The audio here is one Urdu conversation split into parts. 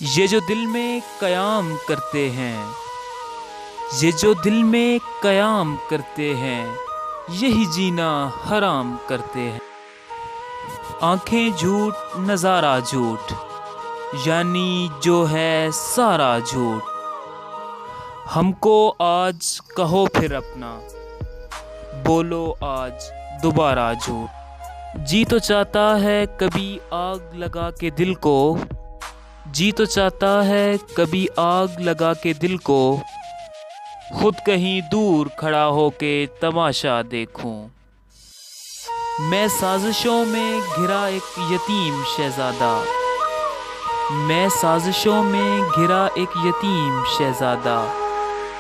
یہ جو دل میں قیام کرتے ہیں، یہ جو دل میں قیام کرتے ہیں، یہی جینا حرام کرتے ہیں۔ آنکھیں جھوٹ نظارہ جھوٹ، یعنی جو ہے سارا جھوٹ۔ ہم کو آج کہو پھر اپنا، بولو آج دوبارہ جھوٹ۔ جی تو چاہتا ہے کبھی آگ لگا کے دل کو، جی تو چاہتا ہے کبھی آگ لگا کے دل کو، خود کہیں دور کھڑا ہو کے تماشا دیکھوں۔ میں سازشوں میں گھرا ایک یتیم شہزادہ، میں سازشوں میں گھرا ایک یتیم شہزادہ،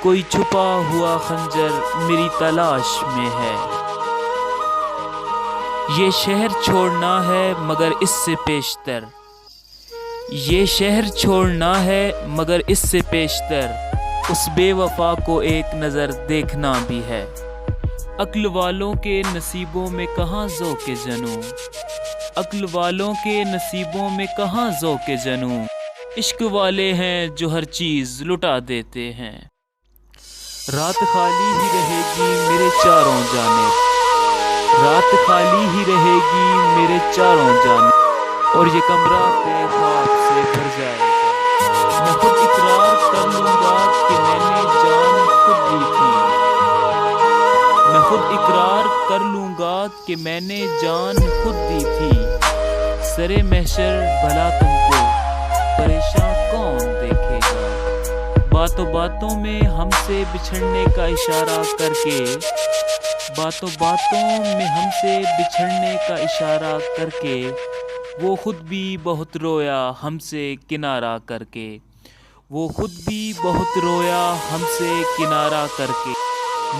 کوئی چھپا ہوا خنجر میری تلاش میں ہے۔ یہ شہر چھوڑنا ہے مگر اس سے پیشتر، یہ شہر چھوڑنا ہے مگر اس سے پیشتر، اس بے وفا کو ایک نظر دیکھنا بھی ہے۔ عقل والوں کے نصیبوں میں کہاں ذوق جنوں، عقل والوں کے نصیبوں میں کہاں ذوق جنوں، عشق والے ہیں جو ہر چیز لٹا دیتے ہیں۔ رات خالی ہی رہے گی میرے چاروں جانب، رات خالی ہی رہے گی میرے چاروں جانب، اور یہ کمرہ تیرے خواب سے بھر جائے گا۔ میں خود اقرار کر لوں گا کہ میں نے جان خود دی تھی، میں خود اقرار کر لوں گا کہ میں نے جان خود دی تھی۔ سرے محشر بھلا تم کو پریشاں کون دیکھے گا، باتوں باتوں میں ہم سے بچھڑنے کا اشارہ کر کے، باتوں باتوں میں ہم سے بچھڑنے کا اشارہ کر کے، وہ خود بھی بہت رویا ہم سے کنارہ کر کے، وہ خود بھی بہت رویا ہم سے کنارہ کر کے۔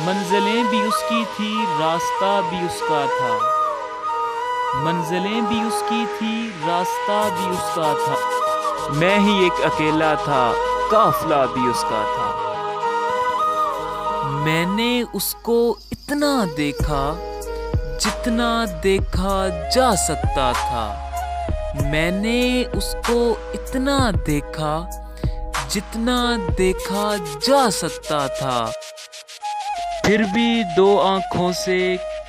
منزلیں بھی اس کی تھی راستہ بھی اس کا تھا، منزلیں بھی اس کی تھی راستہ بھی اس کا تھا، میں ہی ایک اکیلا تھا قافلہ بھی اس کا تھا۔ میں نے اس کو اتنا دیکھا جتنا دیکھا جا سکتا تھا، میں نے اس کو اتنا دیکھا جتنا دیکھا جا سکتا تھا، پھر بھی دو آنکھوں سے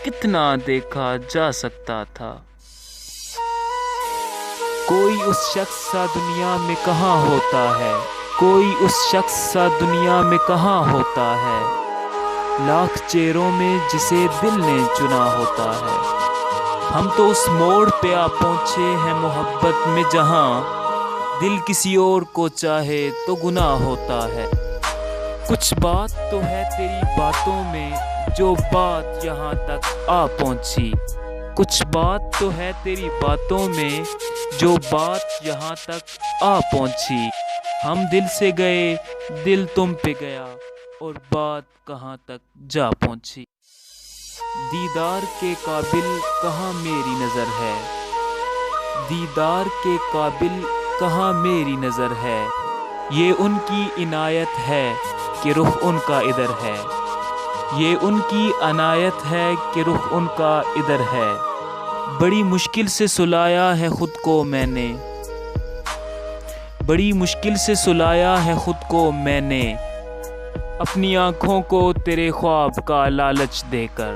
کتنا دیکھا جا سکتا تھا۔ کوئی اس شخص سا دنیا میں کہاں ہوتا ہے، کوئی اس شخص سا دنیا میں کہاں ہوتا ہے، لاکھ چہروں میں جسے دل نے چنا ہوتا ہے۔ ہم تو اس موڑ پہ آ پہنچے ہیں محبت میں جہاں دل کسی اور کو چاہے تو گناہ ہوتا ہے۔ کچھ بات تو ہے تیری باتوں میں جو بات یہاں تک آ پہنچی، کچھ بات تو ہے تیری باتوں میں جو بات یہاں تک آ پہنچی۔ ہم دل سے گئے دل تم پہ گیا اور بات کہاں تک جا پہنچی۔ دیدار کے قابل کہاں میری نظر ہے، دیدار کے قابل کہاں میری نظر ہے، یہ ان کی عنایت ہے کہ رخ ان کا ادھر ہے، یہ ان کی عنایت ہے کہ رخ ان کا ادھر ہے۔ بڑی مشکل سے سلایا ہے خود کو میں نے، بڑی مشکل سے سلایا ہے خود کو میں نے، اپنی آنکھوں کو تیرے خواب کا لالچ دے کر۔